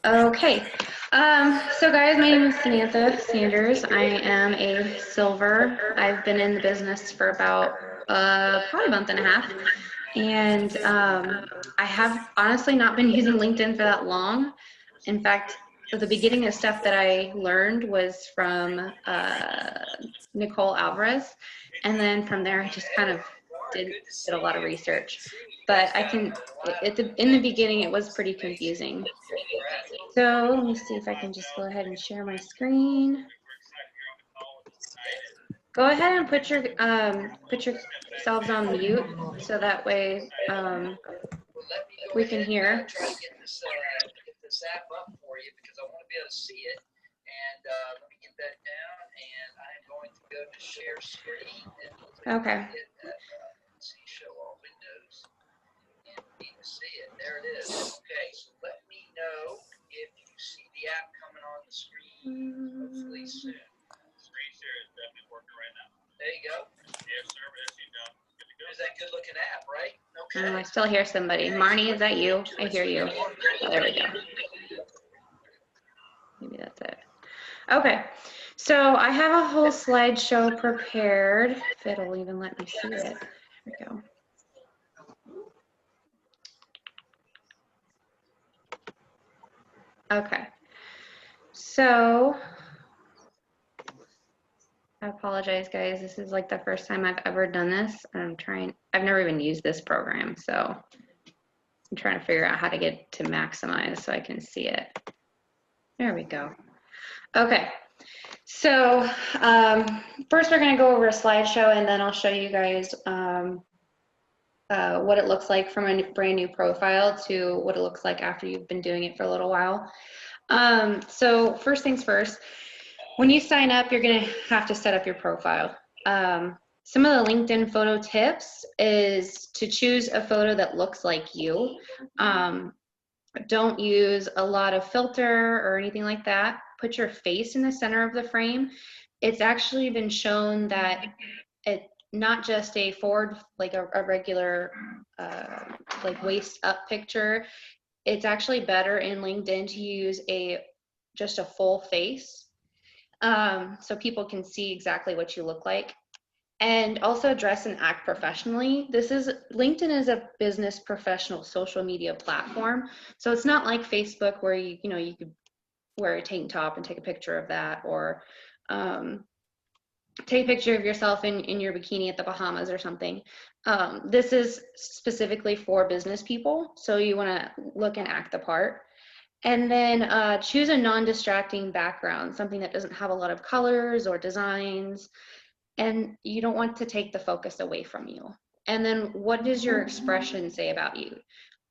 Okay, so guys, my name is Samantha Sanders. I am a silver. I've been in the business for about probably a month and a half, and I have honestly not been using LinkedIn for that long. In fact, the beginning of stuff that I learned was from Nicole Alvarez, and then from there I just kind of did a lot of research. But I can, in the beginning, it was pretty confusing. So let me see if I can just go ahead and share my screen. Go ahead and put yourselves on mute so that way we can hear. Try to get this app up for you because I want to be able to see it. And let me get that down, and I'm going to go to share screen. Okay. See, show all windows. And we need to see it. There it is. Okay, so let me know if you see the app coming on the screen, hopefully soon. Screen share is definitely working right now. There you go. Yes, sir. Yes, you know. Good to go. There's that good-looking app, right? Okay. I still hear somebody. Marnie, is that you? I hear you. There we go. Maybe that's it. Okay, so I have a whole slideshow prepared, if it'll even let me see it. There we go. Okay, so I apologize, guys. This is like the first time I've ever done this. I've never even used this program, so I'm trying to figure out how to get to maximize so I can see it. There we go. Okay, so first we're gonna go over a slideshow and then I'll show you guys what it looks like from a brand new profile to what it looks like after you've been doing it for a little while. So first things first, when you sign up, you're gonna have to set up your profile. Some of the LinkedIn photo tips is to choose a photo that looks like you. Don't use a lot of filter or anything like that. Put your face in the center of the frame. It's actually been shown that not just a forward, like a regular like waist up picture. It's actually better in LinkedIn to use just a full face, so people can see exactly what you look like. And also dress and act professionally. LinkedIn is a business professional social media platform. So it's not like Facebook where you could wear a tank top and take a picture of that, or take a picture of yourself in your bikini at the Bahamas or something. This is specifically for business people. So you want to look and act the part. And then choose a non-distracting background, something that doesn't have a lot of colors or designs. And you don't want to take the focus away from you. And then what does your expression say about you?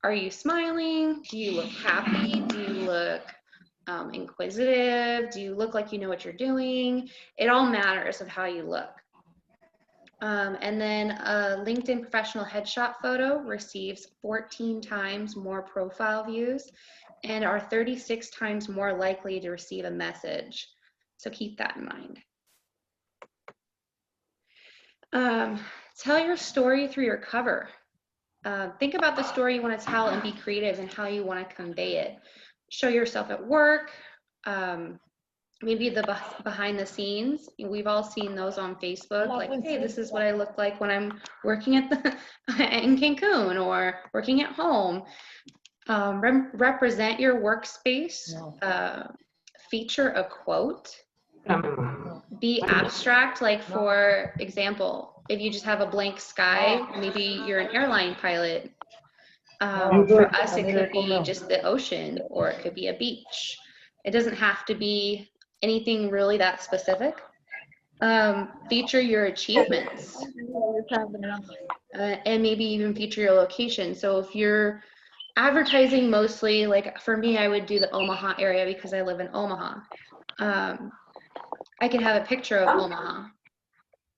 Are you smiling? Do you look happy? Do you look inquisitive? Do you look like you know what you're doing? It all matters of how you look. And then a LinkedIn professional headshot photo receives 14 times more profile views and are 36 times more likely to receive a message. So keep that in mind. Tell your story through your cover. Think about the story you want to tell and be creative in how you want to convey it. Show yourself at work, maybe the behind the scenes. We've all seen those on Facebook, like, hey, this is what I look like when I'm working in Cancun or working at home. Represent your workspace. Feature a quote. Be abstract, like for example, if you just have a blank sky, maybe you're an airline pilot. For us, it could be just the ocean, or it could be a beach. It doesn't have to be anything really that specific. Feature your achievements, and maybe even feature your location. So if you're advertising mostly, like for me, I would do the Omaha area because I live in Omaha. I could have a picture of Omaha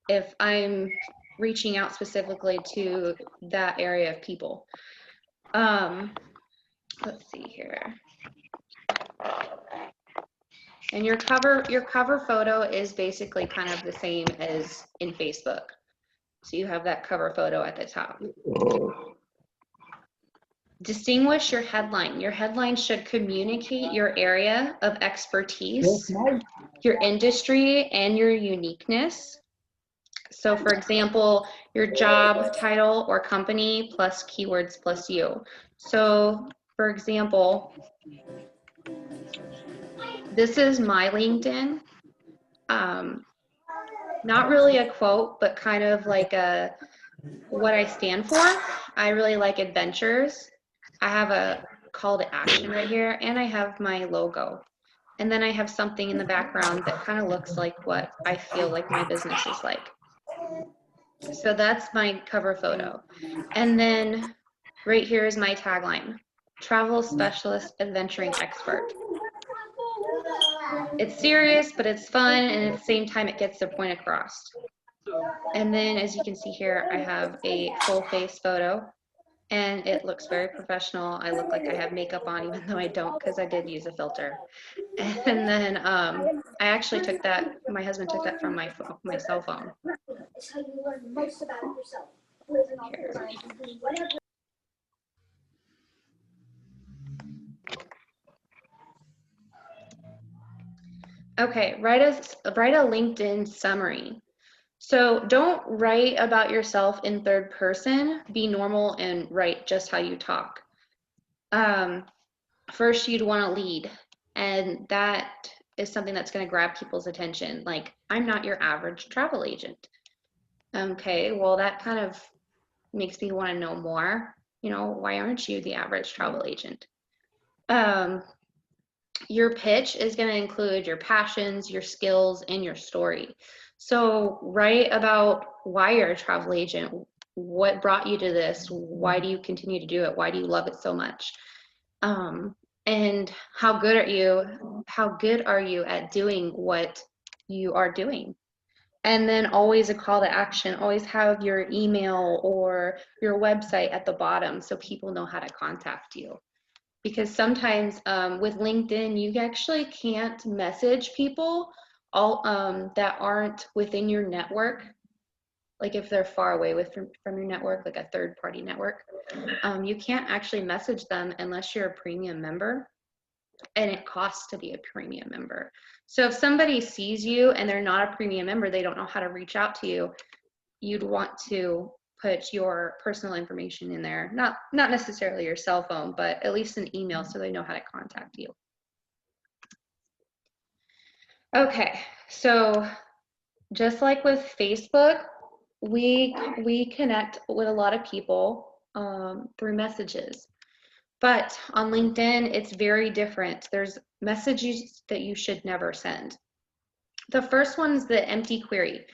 if I'm reaching out specifically to that area of people. Let's see here. And your cover photo is basically kind of the same as in Facebook. So you have that cover photo at the top. Distinguish your headline. Your headline should communicate your area of expertise, your industry, and your uniqueness. So for example, your job title or company plus keywords plus you. So for example, this is my LinkedIn. Not really a quote, but kind of like what I stand for. I really like adventures. I have a call to action right here, and I have my logo. And then I have something in the background that kind of looks like what I feel like my business is like. So that's my cover photo. And then right here is my tagline, travel specialist, adventuring expert. It's serious, but it's fun, and at the same time, it gets the point across. And then as you can see here, I have a full face photo, and it looks very professional. I look like I have makeup on, even though I don't, because I did use a filter. And then I actually took that, my husband took that from my cell phone. It's how you learn most about yourself. Here. Okay, write a LinkedIn summary. So don't write about yourself in third person. Be normal and write just how you talk. First, you'd want to lead, and that is something that's going to grab people's attention. Like, I'm not your average travel agent. Okay, well, that kind of makes me want to know more. You know, why aren't you the average travel agent? Your pitch is going to include your passions, your skills, and your story. So write about why you're a travel agent, what brought you to this, why do you continue to do it, why do you love it so much, and how good are you at doing what you are doing. And then always a call to action. Always have your email or your website at the bottom so people know how to contact you. Because sometimes with LinkedIn, you actually can't message people all that aren't within your network. Like if they're far away from your network, like a third-party network, you can't actually message them unless you're a premium member, and it costs to be a premium member. So if somebody sees you and they're not a premium member, they don't know how to reach out to you, you'd want to put your personal information in there, not necessarily your cell phone, but at least an email so they know how to contact you. Okay, so just like with Facebook, we connect with a lot of people through messages. But on LinkedIn, it's very different. There's messages that you should never send. The first one's the empty query.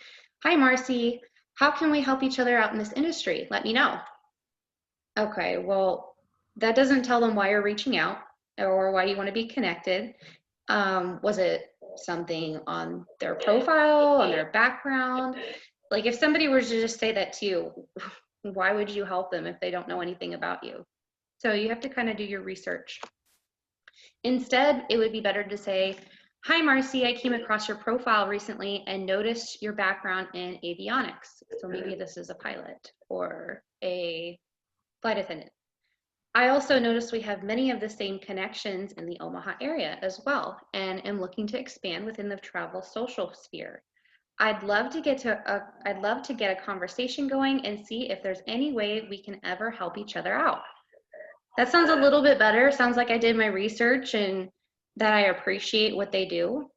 Hi, Marcy. How can we help each other out in this industry? Let me know. Okay, well, that doesn't tell them why you're reaching out or why you want to be connected. Was it something on their profile, on their background? Like if somebody were to just say that to you, why would you help them if they don't know anything about you? So you have to kind of do your research. Instead, it would be better to say, hi, Marcy, I came across your profile recently and noticed your background in avionics. So maybe this is a pilot or a flight attendant. I also noticed we have many of the same connections in the Omaha area as well, and am looking to expand within the travel social sphere. I'd love to get a conversation going and see if there's any way we can ever help each other out. That sounds a little bit better. Sounds like I did my research and that I appreciate what they do.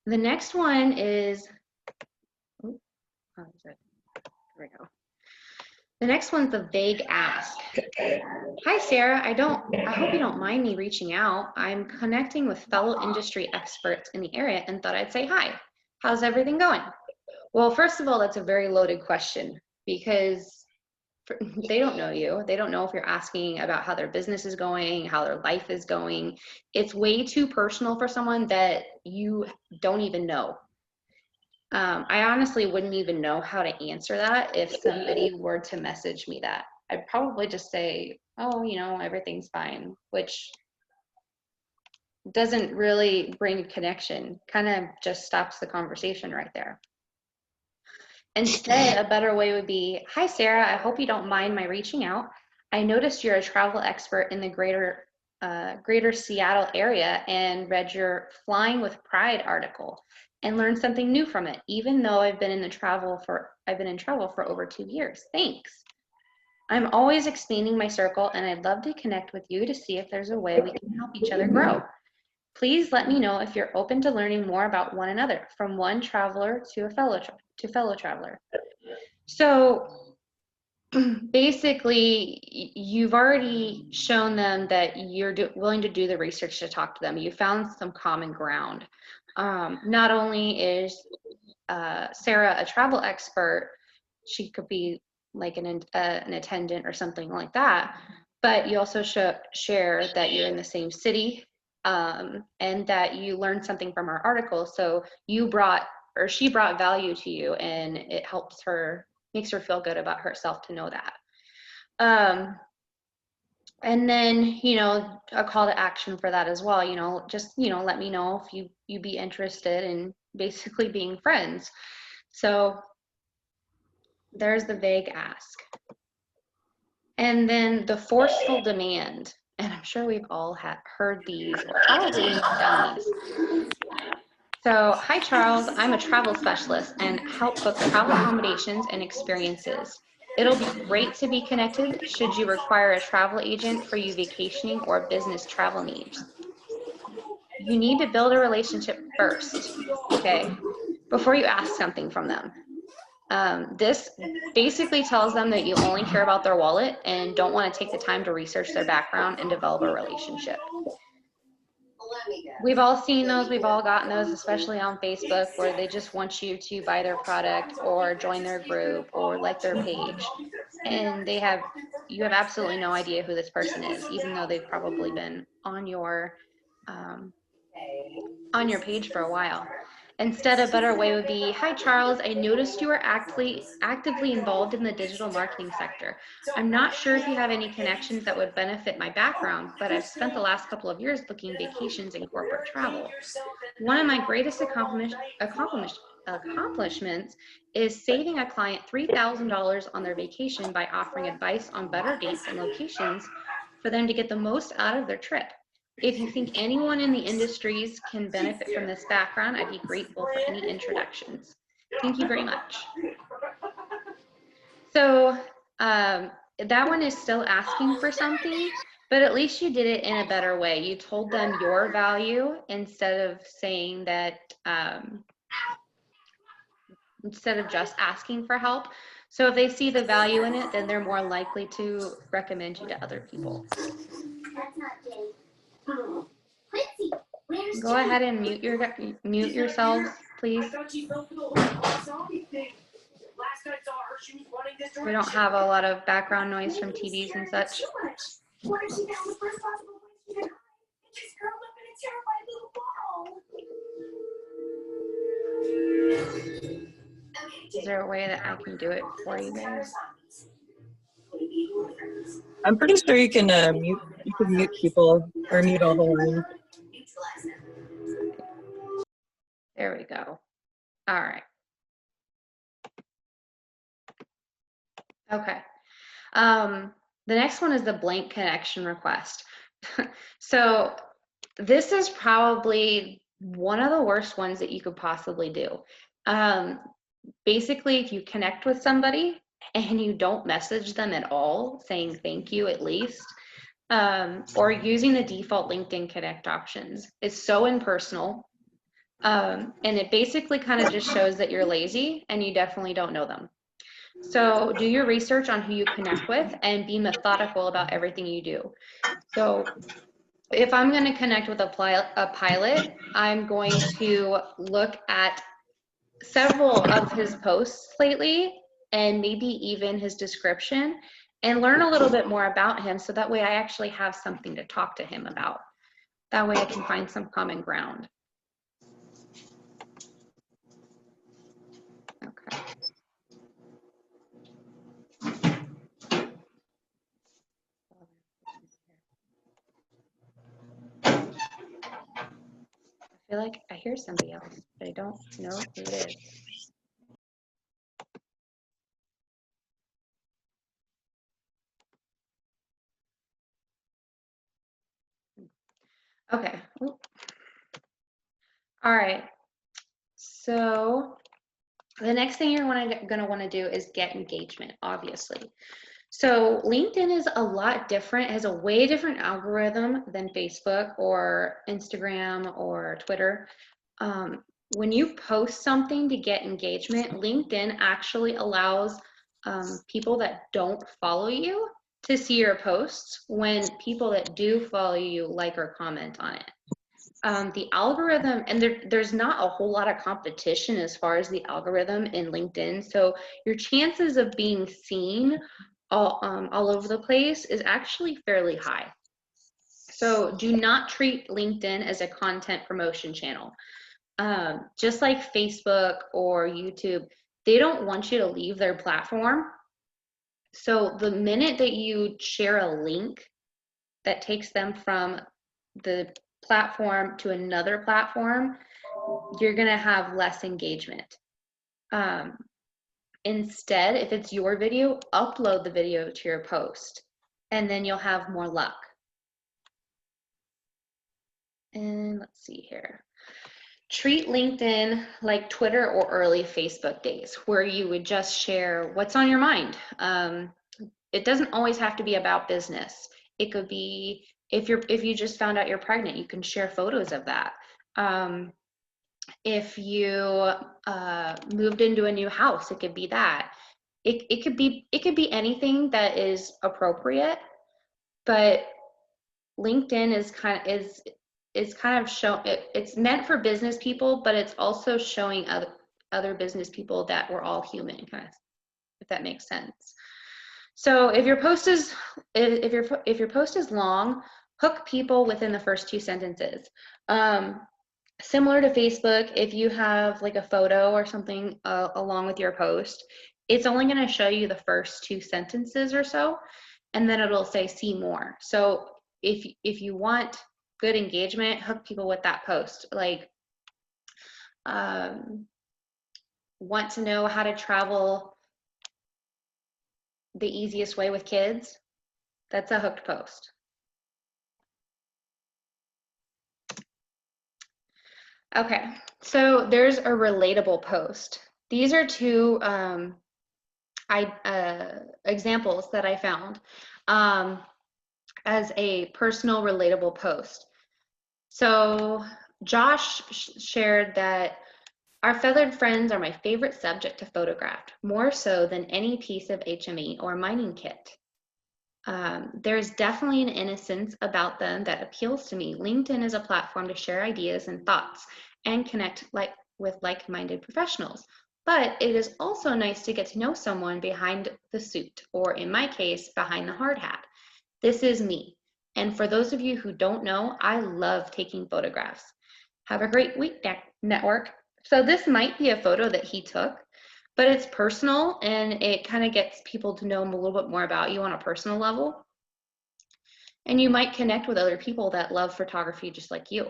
The next one is, here we go. The next one's the vague ask. Hi, Sarah. I hope you don't mind me reaching out. I'm connecting with fellow industry experts in the area and thought I'd say hi. How's everything going? Well, first of all, that's a very loaded question because they don't know you. They don't know if you're asking about how their business is going, how their life is going. It's way too personal for someone that you don't even know. I honestly wouldn't even know how to answer that if somebody were to message me that. I'd probably just say, oh, you know, everything's fine, which doesn't really bring a connection, kind of just stops the conversation right there. Instead, a better way would be, hi, Sarah, I hope you don't mind my reaching out. I noticed you're a travel expert in the greater Seattle area and read your Flying with Pride article and learned something new from it, even though I've been in travel for over 2 years. Thanks. I'm always expanding my circle and I'd love to connect with you to see if there's a way we can help each other grow. Please let me know if you're open to learning more about one another, from one traveler to a fellow traveler. So basically, you've already shown them that you're willing to do the research to talk to them. You found some common ground. Not only is Sarah a travel expert, she could be like an attendant or something like that, but you also share that you're in the same city, and that you learned something from our article. So she brought value to you, and it makes her feel good about herself to know that. And then, a call to action for that as well, just, let me know if you'd be interested in basically being friends. So there's the vague ask. And then the forceful demand. And I'm sure we've all heard these or probably even done these. So, hi Charles, I'm a travel specialist and help book travel accommodations and experiences. It'll be great to be connected should you require a travel agent for you vacationing or business travel needs. You need to build a relationship first, okay, before you ask something from them. This basically tells them that you only care about their wallet and don't want to take the time to research their background and develop a relationship. We've all seen those, we've all gotten those, especially on Facebook, where they just want you to buy their product or join their group or like their page. And you have absolutely no idea who this person is, even though they've probably been on your page for a while. Instead, a better way would be, hi Charles, I noticed you are actively involved in the digital marketing sector. I'm not sure if you have any connections that would benefit my background, but I've spent the last couple of years booking vacations and corporate travel. One of my greatest accomplishments is saving a client $3,000 on their vacation by offering advice on better dates and locations for them to get the most out of their trip. If you think anyone in the industries can benefit from this background, I'd be grateful for any introductions. Thank you very much. So that one is still asking for something, but at least you did it in a better way. You told them your value instead of saying that, instead of just asking for help. So if they see the value in it, then they're more likely to recommend you to other people. Go ahead and mute yourselves, please. We don't have a lot of background noise from TVs and such. Is there a way that I can do it for you guys? I'm pretty sure you can mute people or mute all the lines. There we go. All right. Okay. The next one is the blank connection request. So this is probably one of the worst ones that you could possibly do. Basically, if you connect with somebody and you don't message them at all, saying thank you at least, or using the default LinkedIn Connect options, it's so impersonal. And it basically kind of just shows that you're lazy and you definitely don't know them. So do your research on who you connect with and be methodical about everything you do. So if I'm going to connect with a pilot, I'm going to look at several of his posts lately and maybe even his description and learn a little bit more about him, so that way I actually have something to talk to him about. That way I can find some common ground. Okay. I feel like I hear somebody else, but I don't know who it is. Okay. Oop. All right. So the next thing you're gonna want to do is get engagement, obviously. So LinkedIn is a lot different, it has a way different algorithm than Facebook or Instagram or Twitter. When you post something to get engagement, LinkedIn actually allows people that don't follow you to see your posts when people that do follow you like or comment on it. The algorithm, and there's not a whole lot of competition as far as the algorithm in LinkedIn, so your chances of being seen all over the place is actually fairly high. So do not treat LinkedIn as a content promotion channel. Just like Facebook or YouTube, they don't want you to leave their platform. So the minute that you share a link that takes them from the platform to another platform, you're going to have less engagement. Instead, if it's your video, upload the video to your post, and then you'll have more luck. And let's see here. Treat LinkedIn like Twitter or early Facebook days, where you would just share what's on your mind. It doesn't always have to be about business. It could be if you just found out you're pregnant, you can share photos of that. If you moved into a new house, it could be that. It could be anything that is appropriate, but LinkedIn is kind of it's meant for business people, but it's also showing other business people that we're all human, kind of, if that makes sense. So if your post is if your post is long, hook people within the first 2 sentences. Similar to Facebook, if you have like a photo or something along with your post, it's only going to show you the first 2 sentences or so, and then it'll say see more. So if you want good engagement, hook people with that post. Like, want to know how to travel the easiest way with kids? That's a hooked post. Okay, so there's a relatable post. These are 2 examples that I found as a personal relatable post. So Josh shared that our feathered friends are my favorite subject to photograph, more so than any piece of HME or mining kit. There's definitely an innocence about them that appeals to me. LinkedIn is a platform to share ideas and thoughts and connect with like-minded professionals. But it is also nice to get to know someone behind the suit, or in my case, behind the hard hat. This is me. And for those of you who don't know, I love taking photographs. Have a great week, network. So this might be a photo that he took, but it's personal and it kind of gets people to know a little bit more about you on a personal level. And you might connect with other people that love photography just like you.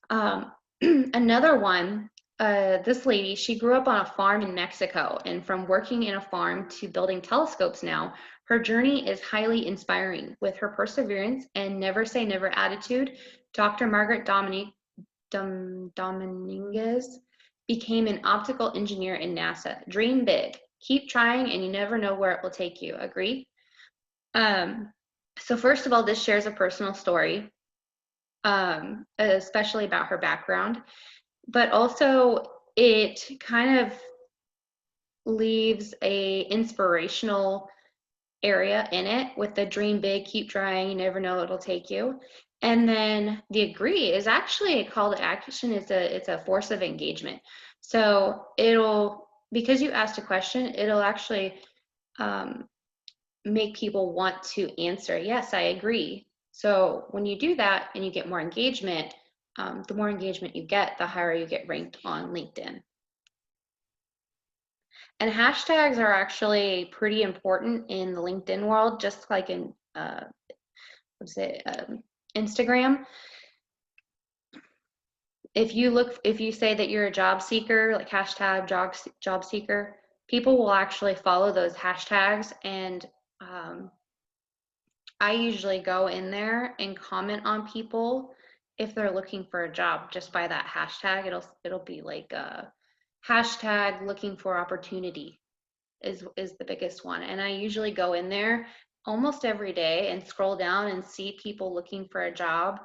Another one, this lady, she grew up on a farm in Mexico, and from working in a farm to building telescopes now, her journey is highly inspiring. With her perseverance and never say never attitude, Dr. Margaret Dominguez became an optical engineer in NASA. Dream big, keep trying, and you never know where it will take you. Agree? So first of all, this shares a personal story, especially about her background, but also it kind of leaves a inspirational area in it with the dream big, keep trying, you never know it'll take you. And then the agree is actually a call to action. It's a force of engagement. So because you asked a question, it'll actually make people want to answer, yes, I agree. So when you do that and you get more engagement, the more engagement you get, the higher you get ranked on LinkedIn. And hashtags are actually pretty important in the LinkedIn world, just like in Instagram. If you say that you're a job seeker, like hashtag job seeker, people will actually follow those hashtags. And I usually go in there and comment on people if they're looking for a job just by that hashtag. It'll be like hashtag looking for opportunity is the biggest one. And I usually go in there almost every day and scroll down and see people looking for a job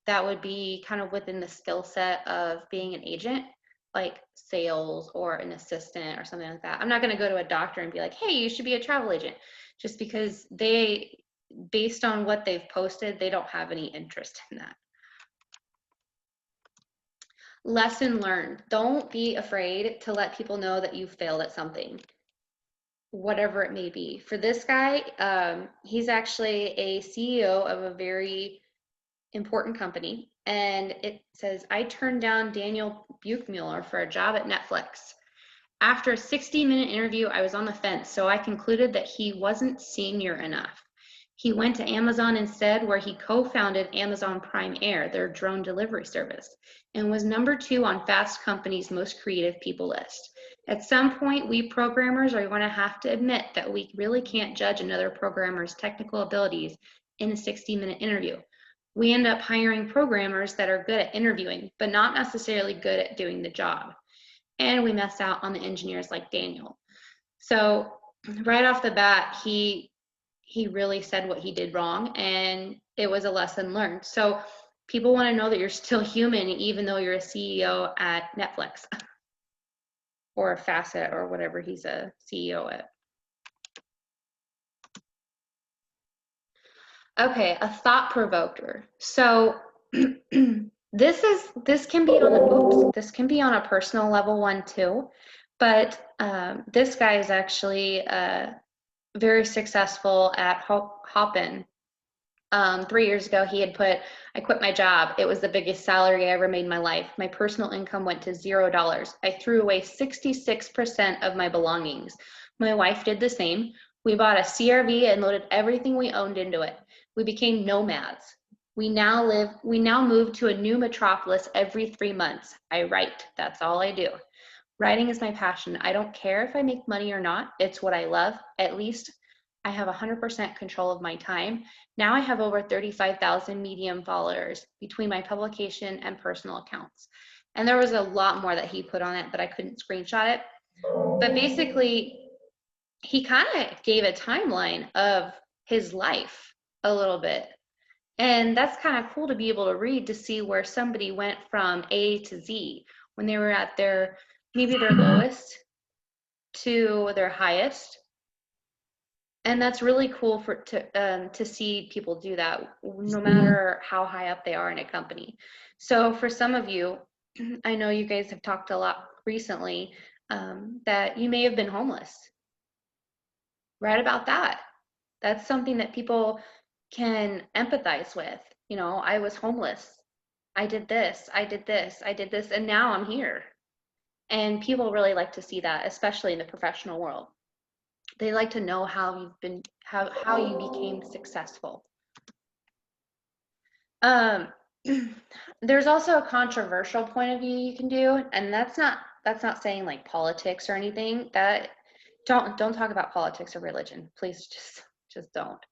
that would be kind of within the skill set of being an agent, like sales or an assistant or something like that. I'm not going to go to a doctor and be like, hey, you should be a travel agent, just because they, based on what they've posted, they don't have any interest in that. Lesson learned. Don't be afraid to let people know that you failed at something, whatever it may be. For this guy, he's actually a CEO of a very important company, and it says, I turned down Daniel Buchmuller for a job at Netflix. After a 60-minute interview, I was on the fence, so I concluded that he wasn't senior enough. He went to Amazon instead, where he co-founded Amazon Prime Air, their drone delivery service, and was #2 on Fast Company's most creative people list. At some point, we programmers are going to have to admit that we really can't judge another programmer's technical abilities in a 60-minute interview. We end up hiring programmers that are good at interviewing, but not necessarily good at doing the job. And we mess out on the engineers like Daniel. So right off the bat, he really said what he did wrong, and it was a lesson learned. So people want to know that you're still human, even though you're a CEO at Netflix or Facet or whatever he's a CEO at. Okay, a thought provoker. So this can be on a personal level one too, but this guy is actually very successful at Hopin. 3 years ago, he had put, I quit my job. It was the biggest salary I ever made in my life. My personal income went to $0. I threw away 66% of my belongings. My wife did the same. We bought a CRV and loaded everything we owned into it. We became nomads. We now move to a new metropolis every 3 months. I write. That's all I do. Writing is my passion. I don't care if I make money or not. It's what I love. At least I have 100% control of my time. Now I have over 35,000 Medium followers between my publication and personal accounts. And there was a lot more that he put on it, but I couldn't screenshot it. But basically, he kind of gave a timeline of his life a little bit. And that's kind of cool to be able to read, to see where somebody went from A to Z when they were at maybe their lowest to their highest. And that's really cool to see people do that, no matter how high up they are in a company. So for some of you, I know you guys have talked a lot recently that you may have been homeless. Write about that. That's something that people can empathize with. You know, I was homeless. I did this, I did this, I did this, and now I'm here. And people really like to see that, especially in the professional world. They like to know how you became successful. There's also a controversial point of view you can do, and that's not saying like politics or anything. That don't talk about politics or religion, please. Just don't.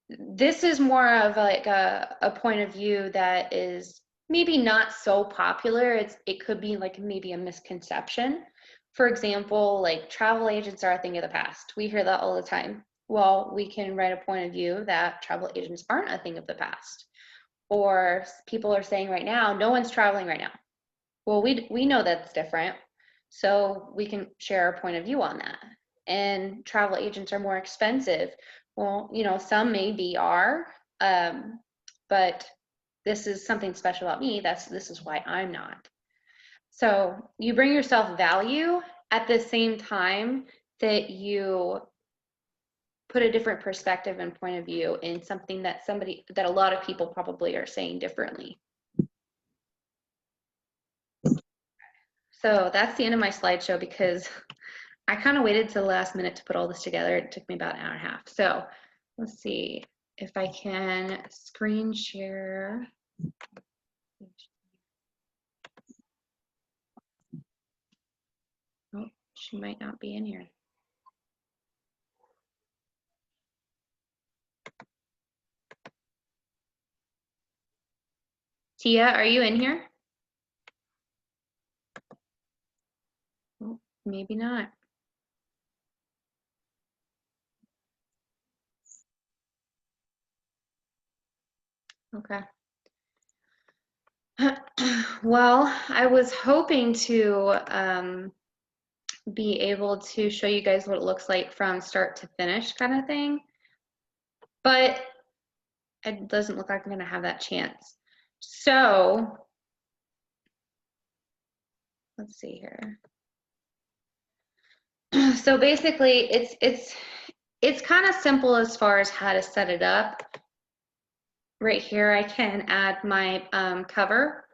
This is more of like a point of view that is maybe not so popular. It could be like maybe a misconception. For example, like travel agents are a thing of the past. We hear that all the time. Well, we can write a point of view that travel agents aren't a thing of the past. Or people are saying right now, no one's traveling right now. Well, we know that's different. So we can share our point of view on that. And travel agents are more expensive. Well, you know, some maybe are, but this is something special about me. This is why I'm not. So you bring yourself value at the same time that you put a different perspective and point of view in something that a lot of people probably are saying differently. So that's the end of my slideshow, because I kind of waited till the last minute to put all this together. It took me about an hour and a half. So let's see if I can screen share. Oh, she might not be in here. Tia, are you in here? Oh, maybe not. Okay. Well, I was hoping to be able to show you guys what it looks like from start to finish kind of thing, but it doesn't look like I'm going to have that chance. So let's see here. So basically, it's kind of simple as far as how to set it up. Right here, I can add my cover,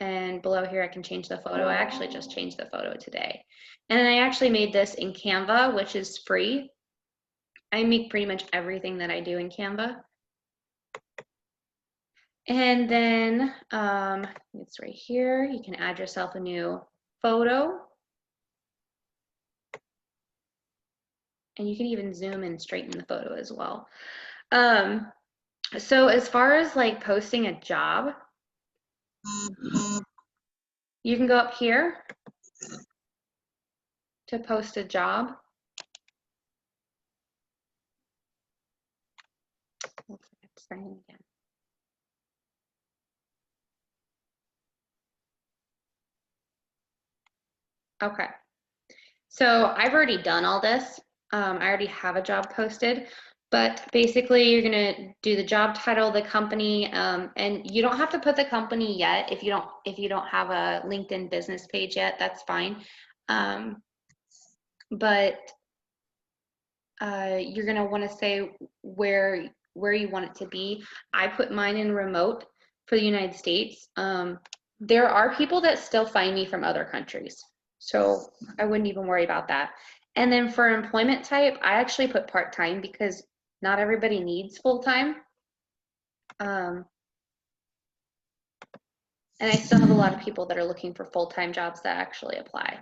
and below here, I can change the photo. I actually just changed the photo today. And I actually made this in Canva, which is free. I make pretty much everything that I do in Canva. And then it's right here. You can add yourself a new photo. And you can even zoom and straighten the photo as well. So as far as like posting a job, you can go up here to post a job. Let's sign in again. Okay. So I've already done all this. I already have a job posted, but basically you're gonna do the job title, the company, and you don't have to put the company yet if you don't have a LinkedIn business page yet. That's fine. But you're gonna want to say where you want it to be. I put mine in remote for the United States. There are people that still find me from other countries, so I wouldn't even worry about that. And then for employment type, I actually put part-time because not everybody needs full-time. And I still have a lot of people that are looking for full-time jobs that actually apply.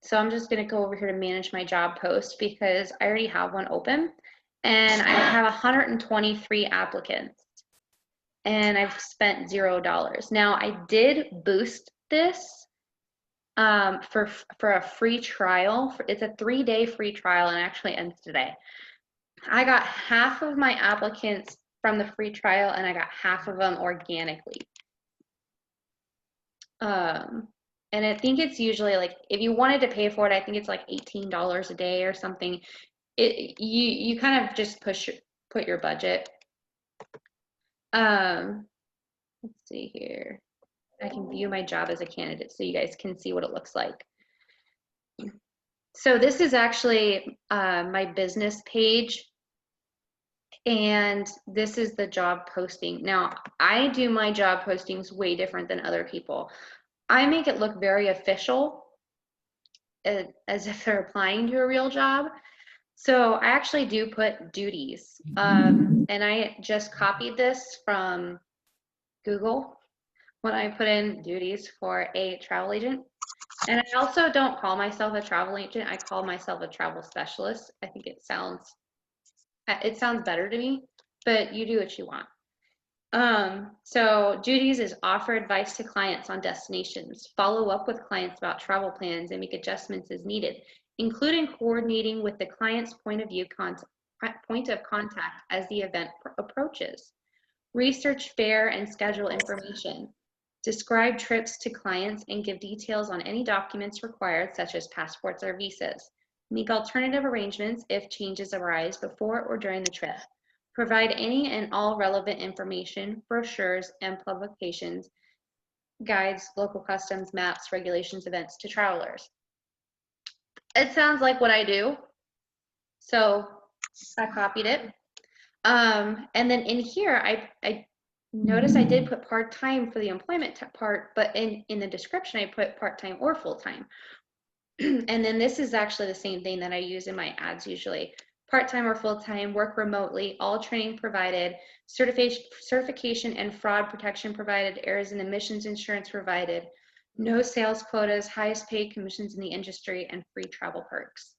So I'm just going to go over here to manage my job post because I already have one open and I have 123 applicants and I've spent $0. Now I did boost this for a free trial. It's a 3-day free trial and actually ends today. I got half of my applicants from the free trial and I got half of them organically. And I think it's usually like, if you wanted to pay for it, I think it's like $18 a day or something. You kind of just put your budget. Let's see here. I can view my job as a candidate so you guys can see what it looks like. So this is actually my business page. And this is the job posting. Now, I do my job postings way different than other people. I make it look very official, as if they're applying to a real job. So I actually do put duties. And I just copied this from Google when I put in duties for a travel agent. And I also don't call myself a travel agent. I call myself a travel specialist. I think it sounds better to me, but you do what you want. So duties is offer advice to clients on destinations, follow up with clients about travel plans and make adjustments as needed, including coordinating with the client's point of contact as the event approaches. Research fare and schedule information. Describe trips to clients and give details on any documents required, such as passports or visas. Make alternative arrangements if changes arise before or during the trip. Provide any and all relevant information, brochures, and publications, guides, local customs, maps, regulations, events to travelers. It sounds like what I do, so I copied it. And then in here, I notice I did put part-time for the employment part, but in the description, I put part-time or full-time. And then this is actually the same thing that I use in my ads usually. Part-time or full-time, work remotely, all training provided, certification and fraud protection provided, errors and emissions insurance provided, no sales quotas, highest paid commissions in the industry, and free travel perks.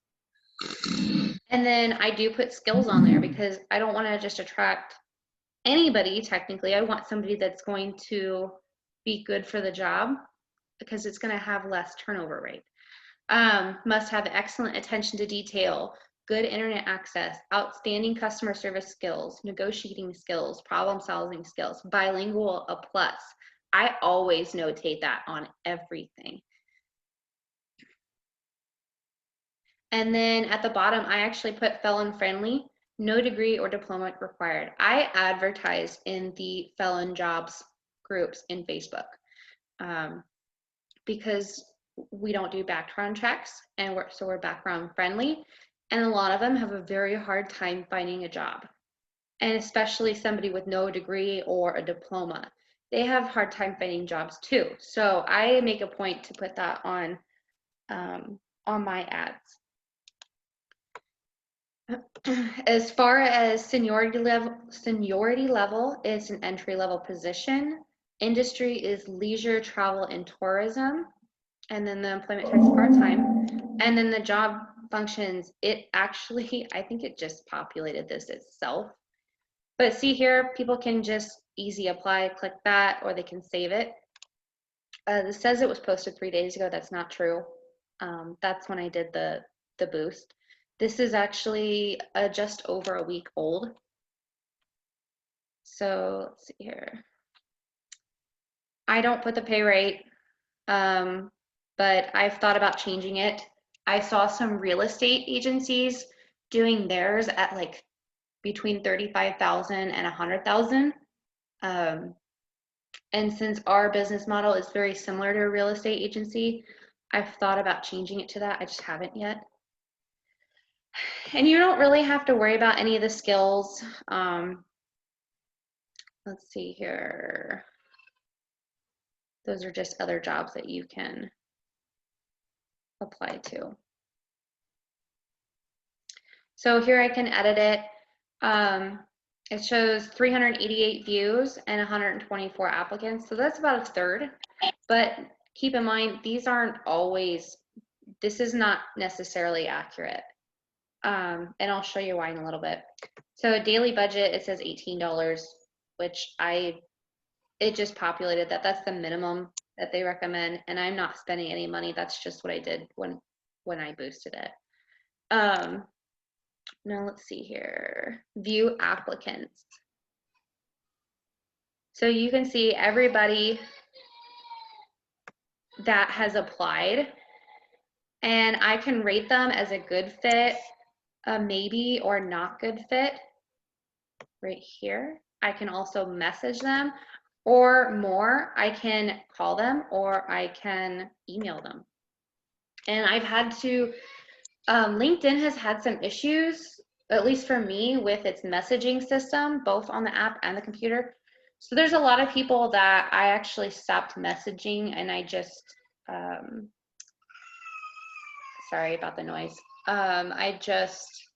And then I do put skills on there because I don't want to just attract anybody, technically, I want somebody that's going to be good for the job because it's going to have less turnover rate. Must have excellent attention to detail, good internet access, outstanding customer service skills, negotiating skills, problem solving skills, bilingual, a plus. I always notate that on everything. And then at the bottom, I actually put felon friendly, no degree or diploma required. I advertised in the felon jobs groups in Facebook because we don't do background checks, and we're background friendly. And a lot of them have a very hard time finding a job. And especially somebody with no degree or a diploma. They have a hard time finding jobs too. So I make a point to put that on my ads. As far as seniority level, it's an entry-level position. Industry is leisure, travel, and tourism. And then the employment type is part-time. And then the job functions, it actually, I think it just populated this itself. But see here, people can just easy apply, click that, or they can save it. This says it was posted 3 days ago. That's not true. That's when I did the boost. This is actually just over a week old. So let's see here. I don't put the pay rate, but I've thought about changing it. I saw some real estate agencies doing theirs at like between 35,000 and 100,000. And since our business model is very similar to a real estate agency, I've thought about changing it to that. I just haven't yet. And you don't really have to worry about any of the skills. Let's see here. Those are just other jobs that you can apply to. So here I can edit it. It shows 388 views and 124 applicants. So that's about a third. But keep in mind, these aren't always, this is not necessarily accurate. And I'll show you why in a little bit. So daily budget, it says $18, which it just populated that. That's the minimum that they recommend. And I'm not spending any money. That's just what I did when I boosted it. Now let's see here. View applicants. So you can see everybody that has applied, and I can rate them as a good fit, a maybe or not good fit right here. I can also message them, or more, I can call them or I can email them. And I've had to, LinkedIn has had some issues, at least for me, with its messaging system, both on the app and the computer. So there's a lot of people that I actually stopped messaging, and I just, sorry about the noise. I just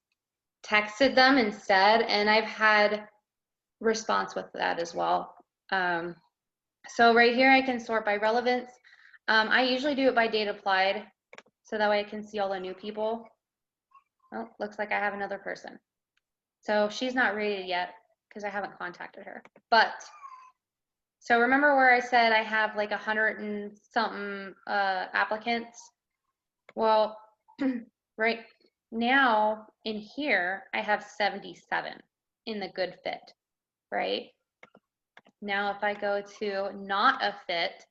texted them instead, and I've had response with that as well. So right here I can sort by relevance. I usually do it by date applied, so that way I can see all the new people. Oh, looks like I have another person. So she's not rated yet because I haven't contacted her. But so remember where I said I have like 100 and something applicants? Well, right now in here I have 77 in the good fit, right? Now if I go to not a fit,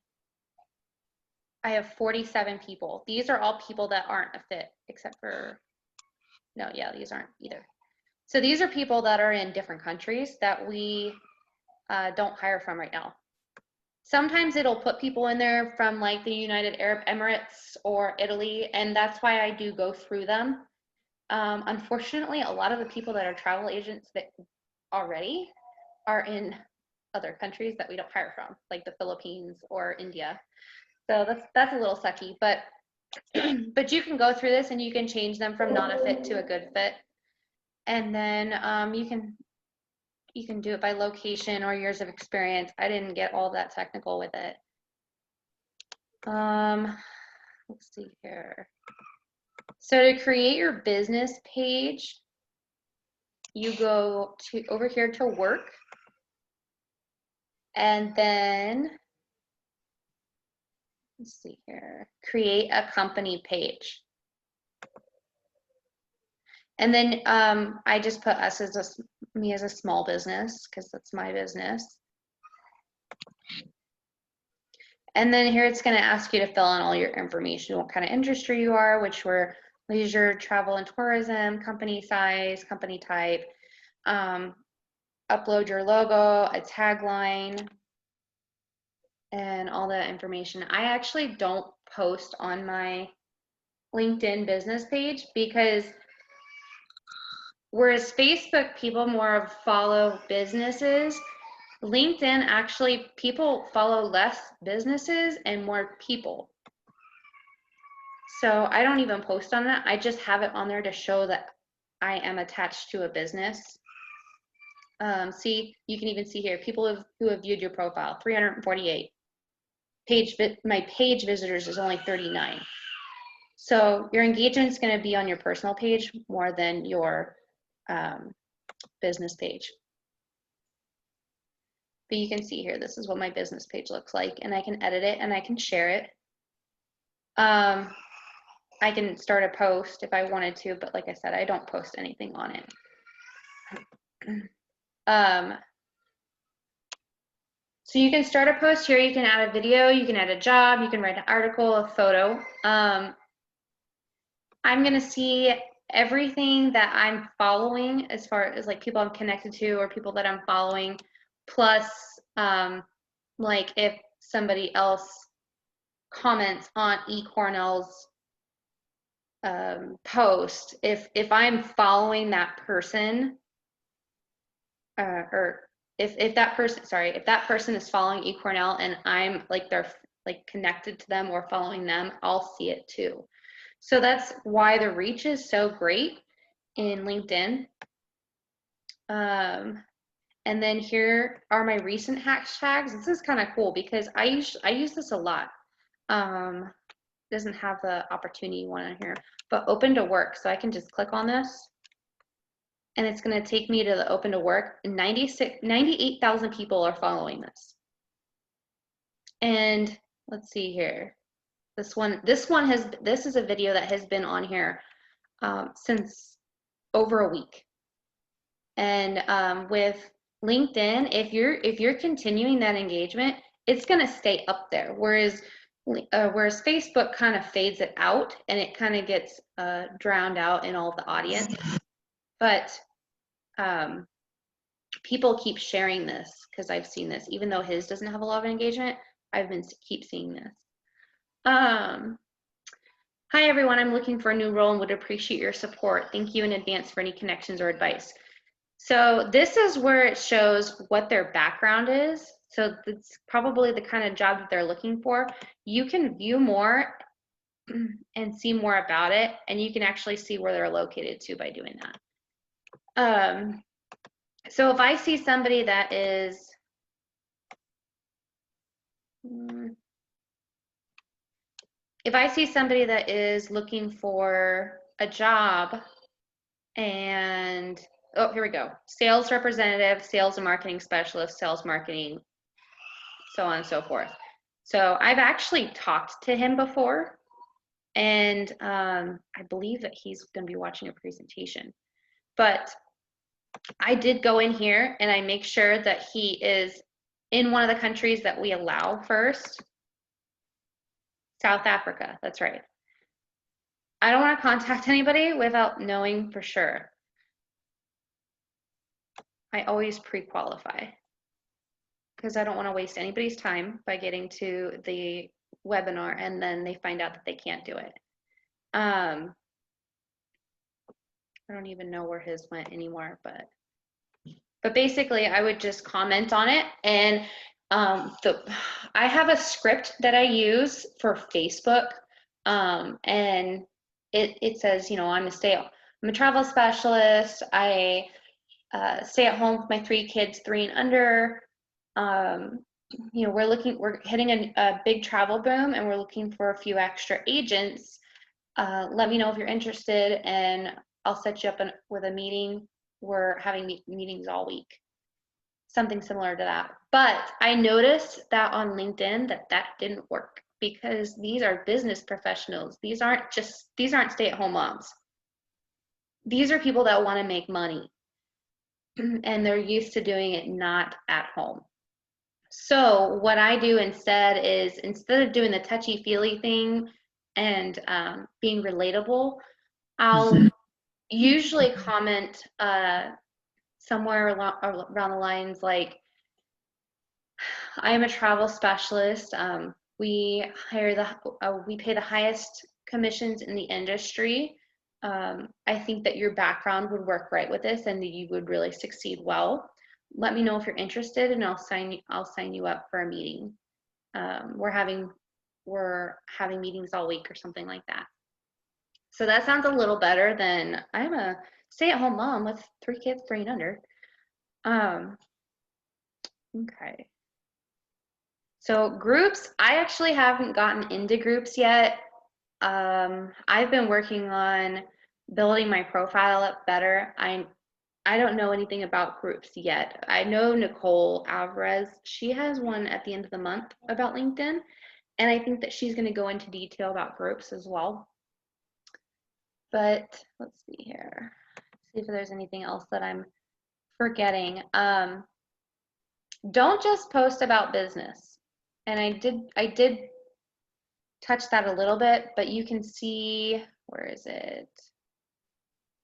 I have 47 people. These are all people that aren't a fit, except for, no, yeah, these aren't either. So these are people that are in different countries that we don't hire from right now. Sometimes it'll put people in there from like the United Arab Emirates or Italy, and that's why I do go through them. Unfortunately, a lot of the people that are travel agents that already are in other countries that we don't hire from, like the Philippines or India. So that's a little sucky, but but you can go through this and you can change them from not a fit to a good fit. And then you can do it by location or years of experience. I didn't get all that technical with it. Let's see here. So to create your business page, you go to over here to work, And then, let's see here, create a company page. And then I just put us as me as a small business because that's my business. And then here it's going to ask you to fill in all your information, what kind of industry you are, which were leisure, travel and tourism, company size, company type, upload your logo, a tagline, and all that information. I actually don't post on my LinkedIn business page because whereas Facebook, people more follow businesses, LinkedIn actually people follow less businesses and more people. So I don't even post on that. I just have it on there to show that I am attached to a business. See, you can even see here, people who have viewed your profile, 348. My page visitors is only 39. So your engagement is going to be on your personal page more than your business page. But you can see here, this is what my business page looks like, and I can edit it and I can share it. I can start a post if I wanted to, but like I said, I don't post anything on it. So you can start a post here, you can add a video, you can add a job, you can write an article, a photo. I'm gonna see everything that I'm following as far as like people I'm connected to or people that I'm following, plus like if somebody else comments on eCornell's post, if I'm following that person, or if that person is following eCornell and I'm like they're like connected to them or following them, I'll see it too. So that's why the reach is so great in LinkedIn. And then here are my recent hashtags. This is kind of cool because I use this a lot. Doesn't have the opportunity one on here, but open to work. So I can just click on this and it's going to take me to the open to work. 98,000 people are following this. And let's see here. This is a video that has been on here since over a week. And with LinkedIn, if you're continuing that engagement, it's going to stay up there. Whereas Facebook kind of fades it out and it kind of gets drowned out in all the audience. But people keep sharing this because I've seen this, even though his doesn't have a lot of engagement. I've been keep seeing this. Hi everyone, I'm looking for a new role and would appreciate your support. Thank you in advance for any connections or advice. So this is where it shows what their background is. So it's probably the kind of job that they're looking for. You can view more and see more about it, and you can actually see where they're located too by doing that. So if I see somebody that is, looking for a job and, oh, here we go. Sales representative, sales and marketing specialist, sales marketing, so on and so forth. So I've actually talked to him before, and I believe that he's going to be watching a presentation. But I did go in here and I make sure that he is in one of the countries that we allow first. South Africa, that's right. I don't want to contact anybody without knowing for sure. I always pre-qualify because I don't want to waste anybody's time by getting to the webinar and then they find out that they can't do it. I don't even know where his went anymore, but basically I would just comment on it. And I have a script that I use for Facebook, and it says, you know, I'm a travel specialist. I stay at home with my 3 kids, 3 and under. You know, we're hitting a big travel boom and we're looking for a few extra agents. Let me know if you're interested and I'll set you up with a meeting. We're having meetings all week. something similar to that. But I noticed that on LinkedIn that didn't work because these are business professionals. These aren't stay-at-home moms. These are people that want to make money and they're used to doing it not at home. So what I do instead is, instead of doing the touchy-feely thing and being relatable, I'll usually comment somewhere around the lines like, I am a travel specialist. We pay the highest commissions in the industry. I think that your background would work right with this and that you would really succeed well. Let me know if you're interested and I'll sign you up for a meeting. We're having meetings all week or something like that. So that sounds a little better than, I'm a stay-at-home mom with 3 kids 3 and under. Okay. So groups, I actually haven't gotten into groups yet. I've been working on building my profile up better. I don't know anything about groups yet. I know Nicole Alvarez, she has one at the end of the month about LinkedIn, and I think that she's going to go into detail about groups as well. But let's see here. See if there's anything else that I'm forgetting. Don't just post about business. And I did touch that a little bit, but you can see, where is it?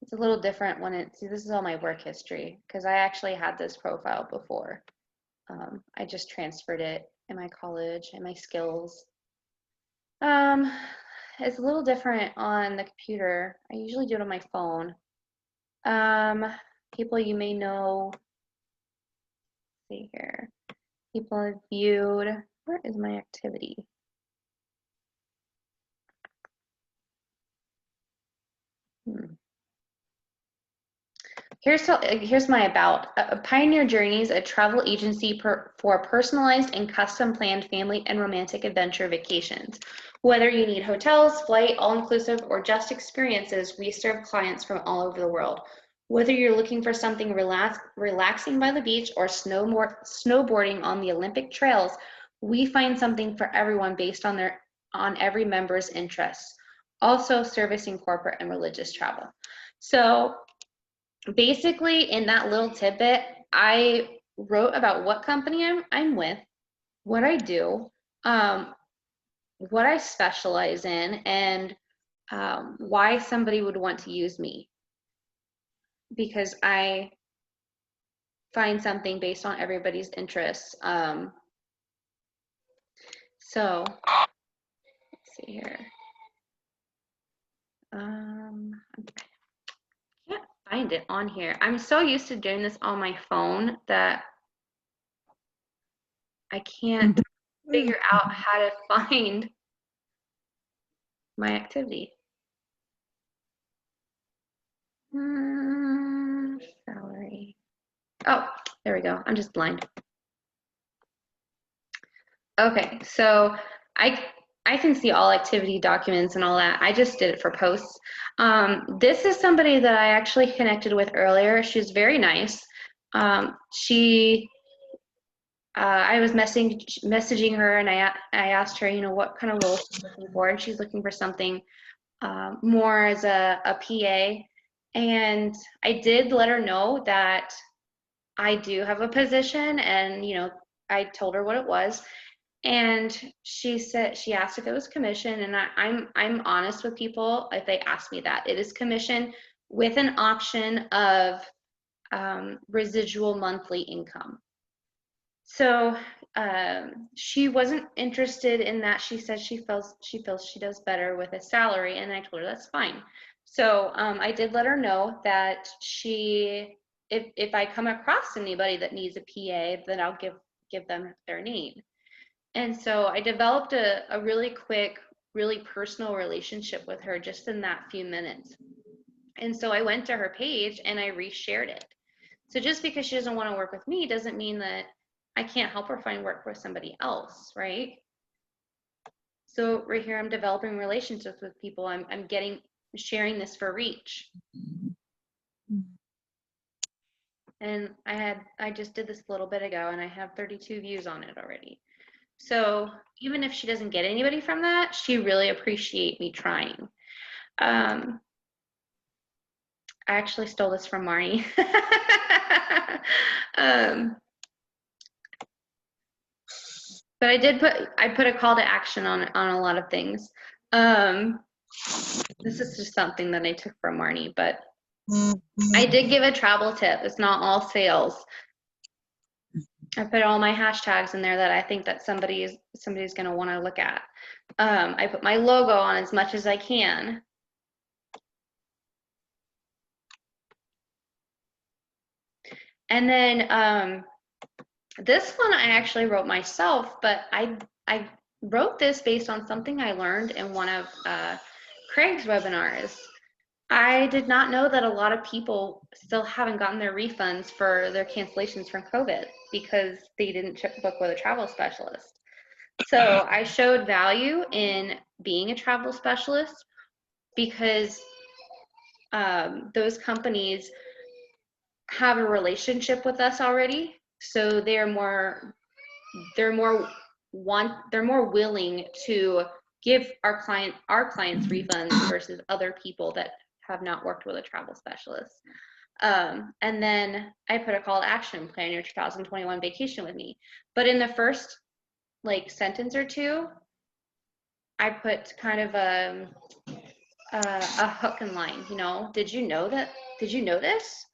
It's a little different when see, this is all my work history because I actually had this profile before. I just transferred it in my college and my skills. It's a little different on the computer. I usually do it on my phone. People you may know, let's see here. People have viewed, where is my activity? Here's my about. Pioneer Journeys, a travel agency for personalized and custom planned family and romantic adventure vacations. Whether you need hotels, flight, all-inclusive, or just experiences, we serve clients from all over the world. Whether you're looking for something relaxing by the beach or snowboarding on the Olympic trails, we find something for everyone based on every member's interests. Also servicing corporate and religious travel. So basically, in that little tidbit, I wrote about what company I'm with, what I do, what I specialize in, and why somebody would want to use me. Because I find something based on everybody's interests. So, let's see here. Can't find it on here. I'm so used to doing this on my phone that I can't figure out how to find my activity. Salary. Oh, there we go. I'm just blind. Okay, so I can see all activity documents and all that. I just did it for posts. This is somebody that I actually connected with earlier. She's very nice. I was messaging her and I asked her, you know, what kind of role she's looking for, and she's looking for something more as a PA. And I did let her know that I do have a position, and you know, I told her what it was. And she asked if it was commission, and I'm honest with people if they ask me that. It is commission with an option of residual monthly income. So she wasn't interested in that. She said she feels she does better with a salary, and I told her that's fine. So I did let her know that if I come across anybody that needs a PA, then I'll give them their name. And so I developed a really quick, really personal relationship with her just in that few minutes. And so I went to her page and I reshared it. So just because she doesn't want to work with me doesn't mean that I can't help her find work with somebody else, right? So right here, I'm developing relationships with people. I'm sharing this for reach. And I just did this a little bit ago and I have 32 views on it already. So even if she doesn't get anybody from that, she really appreciate me trying. I actually stole this from Marnie. But I put a call to action on a lot of things. This is just something that I took from Marnie, but I did give a travel tip. It's not all sales. I put all my hashtags in there that I think that somebody's going to want to look at. I put my logo on as much as I can. And then this one I actually wrote myself, but I wrote this based on something I learned in one of Craig's webinars. I did not know that a lot of people still haven't gotten their refunds for their cancellations from COVID because they didn't book with a travel specialist. So I showed value in being a travel specialist because those companies have a relationship with us already. So they're more willing to give our clients refunds versus other people that have not worked with a travel specialist. And then I put a call to action: plan your 2021 vacation with me. But in the first like sentence or two, I put kind of a hook and line. You know, did you know that? Did you know this?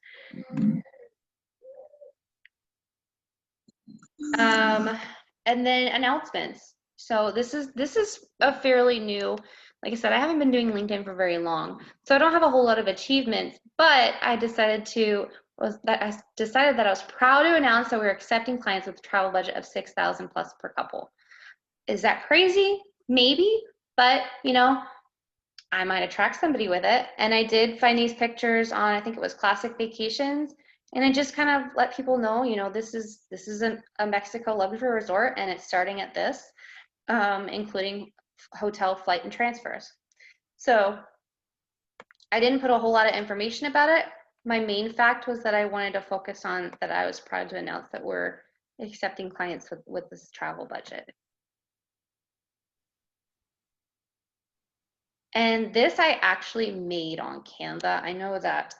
And then announcements. So this is a fairly new, like I said, I haven't been doing LinkedIn for very long, so I don't have a whole lot of achievements, but I decided that I was proud to announce that we're accepting clients with a travel budget of $6,000 plus per couple. Is that crazy? Maybe, but you know, I might attract somebody with it. And I did find these pictures on, I think it was Classic Vacations. And I just kind of let people know, you know, this is a Mexico luxury resort, and it's starting at this, including hotel, flight, and transfers. So I didn't put a whole lot of information about it. My main fact was that I wanted to focus on that I was proud to announce that we're accepting clients with this travel budget. And this I actually made on Canva. I know that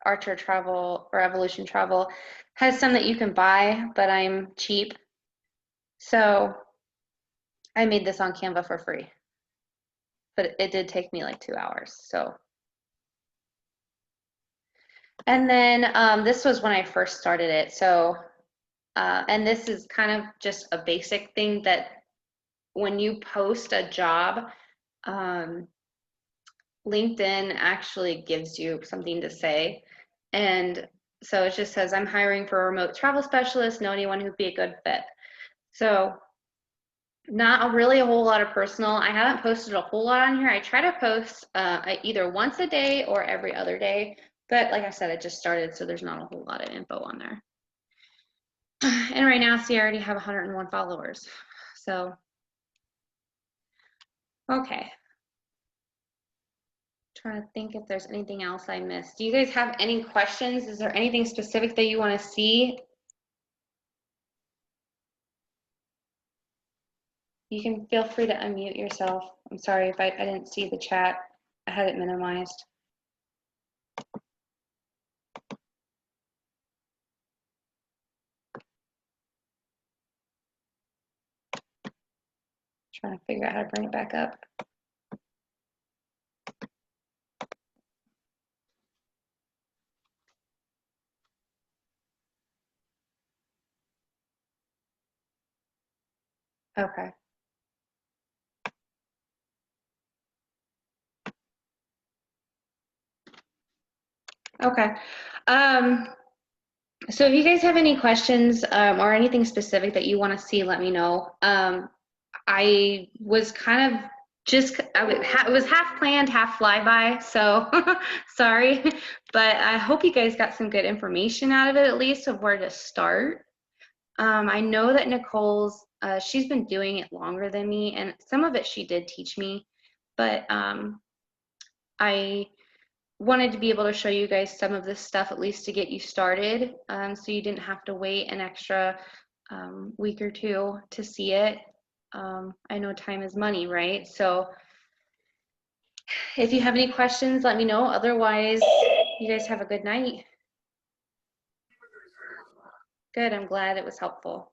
Archer Travel or Evolution Travel has some that you can buy, but I'm cheap. So I made this on Canva for free. But it did take me like 2 hours. So, and then this was when I first started it. So, and this is kind of just a basic thing that when you post a job, LinkedIn actually gives you something to say. And so it just says, I'm hiring for a remote travel specialist, know anyone who'd be a good fit. So not really a whole lot of personal. I haven't posted a whole lot on here. I try to post either once a day or every other day. But like I said, it just started, so there's not a whole lot of info on there. And right now, see, I already have 101 followers. So, okay. Trying to think if there's anything else I missed. Do you guys have any questions? Is there anything specific that you want to see? You can feel free to unmute yourself. I'm sorry if I didn't see the chat. I had it minimized. Trying to figure out how to bring it back up. Okay. Okay. So if you guys have any questions or anything specific that you want to see, let me know. I was kind of it was half planned, half flyby, so sorry. But I hope you guys got some good information out of it, at least of where to start. I know that Nicole's, she's been doing it longer than me, and some of it she did teach me, but wanted to be able to show you guys some of this stuff, at least to get you started, so you didn't have to wait an extra week or two to see it. I know time is money, right? So if you have any questions, let me know. Otherwise, you guys have a good night. Good, I'm glad it was helpful.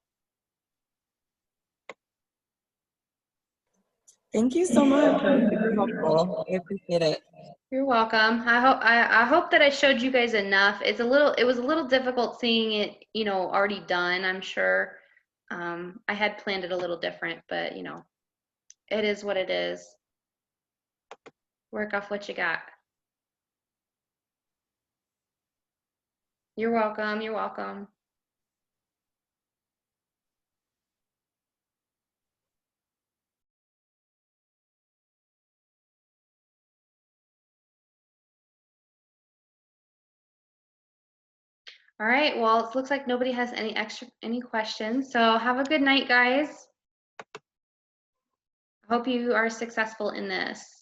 Thank you so much. That was super helpful. I appreciate it. You're welcome. I hope that I showed you guys enough. It was a little difficult seeing it, you know, already done, I'm sure. I had planned it a little different, but you know, it is what it is. Work off what you got. You're welcome. You're welcome. All right, well, it looks like nobody has any questions. So have a good night, guys. I hope you are successful in this.